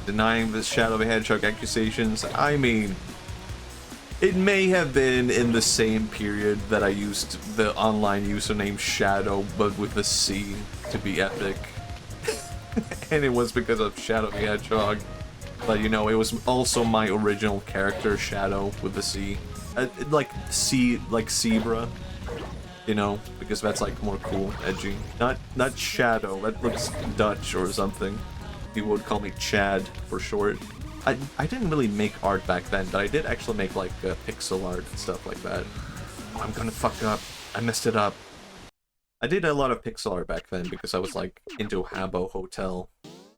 denying the Shadow the Hedgehog accusations. I mean, it may have been in the same period that I used the online username Shadow, but with a C to be epic. And it was because of Shadow the Hedgehog. But you know, it was also my original character, Shadow, with a C. Like Zebra. You know, because that's like more cool, edgy. Not Shadow, that looks Dutch or something. People would call me Chad for short. I didn't really make art back then, but I did actually make like pixel art and stuff like that. Oh, I'm gonna fuck up. I messed it up. I did a lot of pixel art back then because I was like into Habbo Hotel.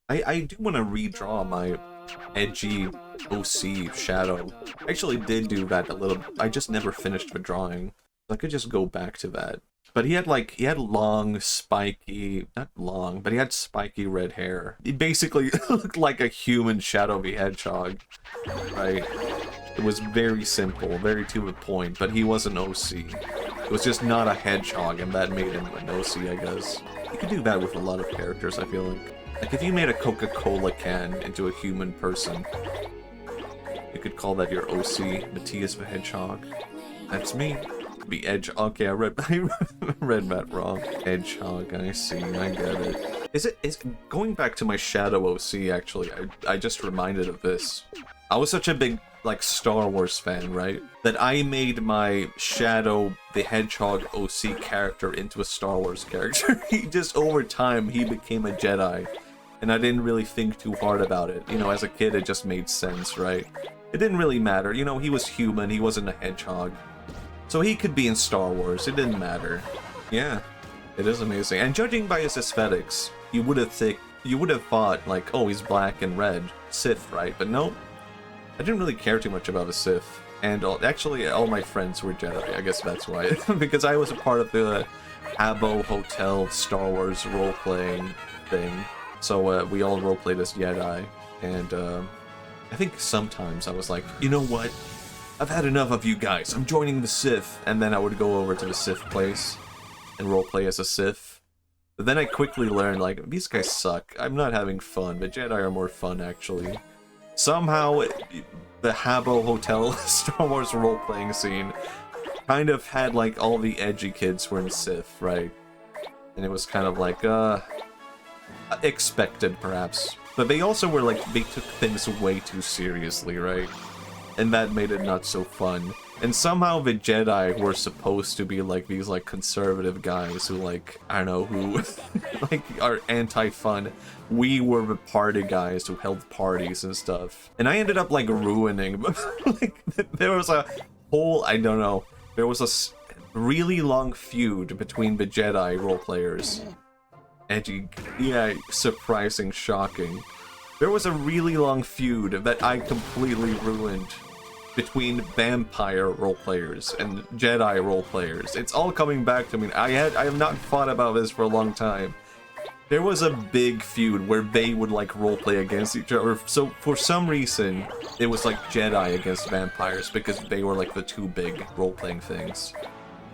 I do want to redraw my edgy OC Shadow. I actually did do that a little. I just never finished the drawing. I could just go back to that. But he had long, spiky, not long, but he had spiky red hair. He basically looked like a human Shadow the Hedgehog, right? It was very simple, very to the point, but he was an OC. It was just not a hedgehog, and that made him an OC, I guess. You could do that with a lot of characters, I feel like. Like, if you made a Coca-Cola can into a human person, you could call that your OC, Matthias the Hedgehog. That's me. Be Edge. Okay, I read that wrong. Hedgehog. I see. I get it. Is going back to my Shadow OC? Actually, I just reminded of this. I was such a big like Star Wars fan, right? That I made my Shadow the Hedgehog OC character into a Star Wars character. He just over time he became a Jedi, and I didn't really think too hard about it. You know, as a kid, it just made sense, right? It didn't really matter. You know, he was human. He wasn't a hedgehog. So he could be in Star Wars, it didn't matter. Yeah, it is amazing. And judging by his aesthetics, you would have thought, like, oh, he's black and red. Sith, right? But no, I didn't really care too much about a Sith. And actually, all my friends were Jedi, I guess that's why. Because I was a part of the Habbo Hotel Star Wars role-playing thing. So we all role-played as Jedi. And I think sometimes I was like, you know what? I've had enough of you guys. I'm joining the Sith. And then I would go over to the Sith place and roleplay as a Sith. But then I quickly learned, like, these guys suck. I'm not having fun. The Jedi are more fun, actually. Somehow, the Habbo Hotel Star Wars role-playing scene kind of had, like, all the edgy kids were in Sith, right? And it was kind of like, expected, perhaps. But they also were, like, they took things way too seriously, right? And that made it not so fun. And somehow the Jedi were supposed to be like these like conservative guys who like, I don't know, who like are anti-fun. We were the party guys who held parties and stuff. And I ended up like ruining, like there was a whole, I don't know, there was a really long feud between the Jedi role players. Edgy, yeah, surprising, shocking. There was a really long feud that I completely ruined between vampire roleplayers and Jedi roleplayers. It's all coming back to me. I have not thought about this for a long time. There was a big feud where they would like roleplay against each other. So for some reason, it was like Jedi against vampires because they were like the two big role-playing things.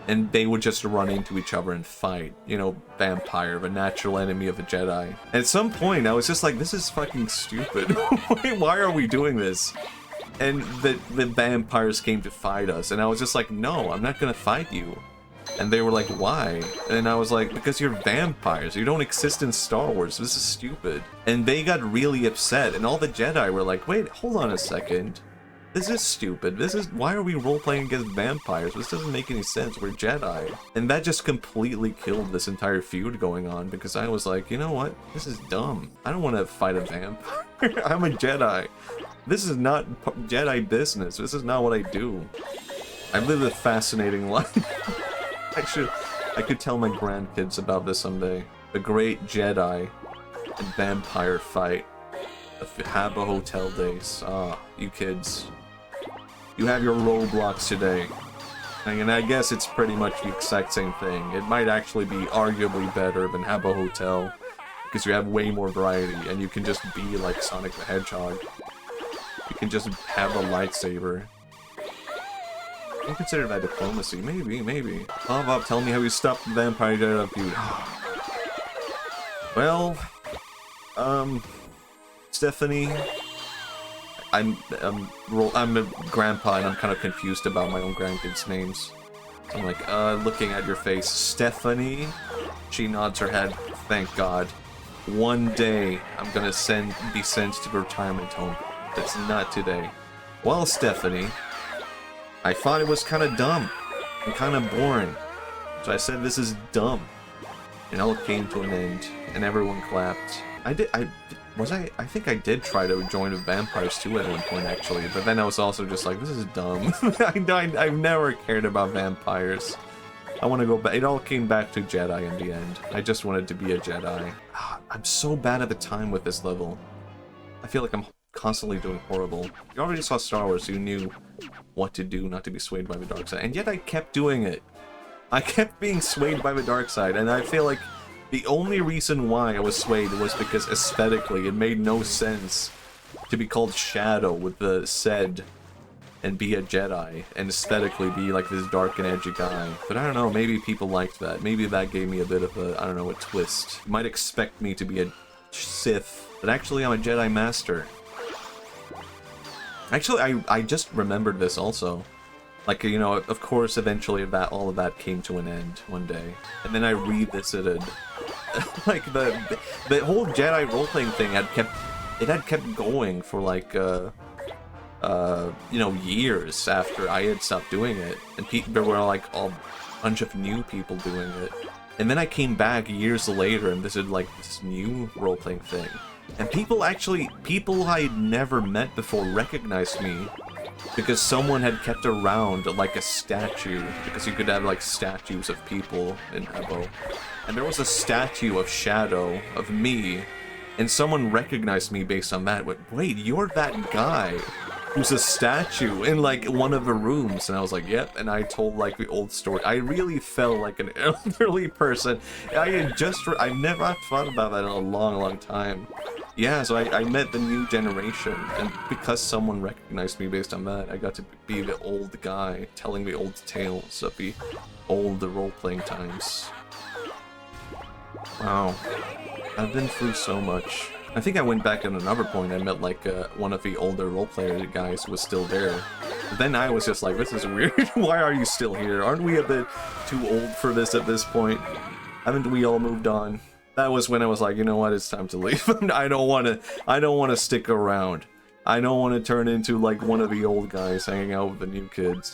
And they would just run into each other and fight. You know, vampire, the natural enemy of a Jedi. And at some point, I was just like, this is fucking stupid. Why are we doing this? And the vampires came to fight us. And I was just like, no, I'm not gonna fight you. And they were like, why? And I was like, because you're vampires. You don't exist in Star Wars. This is stupid. And they got really upset. And all the Jedi were like, wait, hold on a second. This is stupid. Why are we role-playing against vampires? This doesn't make any sense. We're Jedi. And that just completely killed this entire feud going on because I was like, you know what? This is dumb. I don't want to fight a vampire. I'm a Jedi. This is not Jedi business. This is not what I do. I've lived a fascinating life. I could tell my grandkids about this someday. The great Jedi and vampire fight. The Habbo Hotel days. Ah, you kids. You have your Roblox today. And I guess it's pretty much the exact same thing. It might actually be arguably better than Habbo Hotel. Because you have way more variety, and you can just be like Sonic the Hedgehog. You can just have a lightsaber. I consider that diplomacy. Maybe. How about tell me how you stopped the Vampire Jedi feud? Well, Stephanie, I'm a grandpa and I'm kind of confused about my own grandkids' names. So I'm like, looking at your face, Stephanie. She nods her head. Thank God. One day I'm gonna be sent to the retirement home. That's not today. Well, Stephanie, I thought it was kind of dumb and kind of boring. So I said, this is dumb. And all came to an end, and everyone clapped. I think I did try to join the Vampires too at one point, actually, but then I was also just like, this is dumb. I've never cared about vampires. I want to go back. It all came back to Jedi in the end. I just wanted to be a Jedi. I'm so bad at the time with this level. I feel like I'm constantly doing horrible. You already saw Star Wars, so you knew what to do not to be swayed by the dark side, and yet I kept doing it. I kept being swayed by the dark side, and I feel like the only reason why I was swayed was because aesthetically it made no sense to be called Shadow with the said and be a Jedi, and aesthetically be like this dark and edgy guy. But I don't know, maybe people liked that. Maybe that gave me a bit of a, I don't know, a twist. You might expect me to be a Sith, but actually I'm a Jedi Master. Actually, I just remembered this also. Like, you know, of course, eventually all of that came to an end one day. And then I revisited. Like, the whole Jedi role-playing thing had kept going for, like, you know, years after I had stopped doing it. And there were, like, a bunch of new people doing it. And then I came back years later and visited, like, this new role-playing thing. And people I'd never met before recognized me because someone had kept around, like, a statue. Because you could have, like, statues of people in Evo. And there was a statue of Shadow, of me, and someone recognized me based on that. Wait, you're that guy who's a statue in, like, one of the rooms. And I was like, yep, and I told, like, the old story. I really felt like an elderly person. I've never thought about that in a long, long time. Yeah, so I met the new generation, and because someone recognized me based on that, I got to be the old guy telling the old tales of the old role-playing times. Wow. I've been through so much. I think I went back at another point, I met like one of the older role-player guys was still there. But then I was just like, this is weird, why are you still here? Aren't we a bit too old for this at this point? Haven't we all moved on? That was when I was like, you know what, it's time to leave. I don't want to stick around. I don't want to turn into like one of the old guys hanging out with the new kids.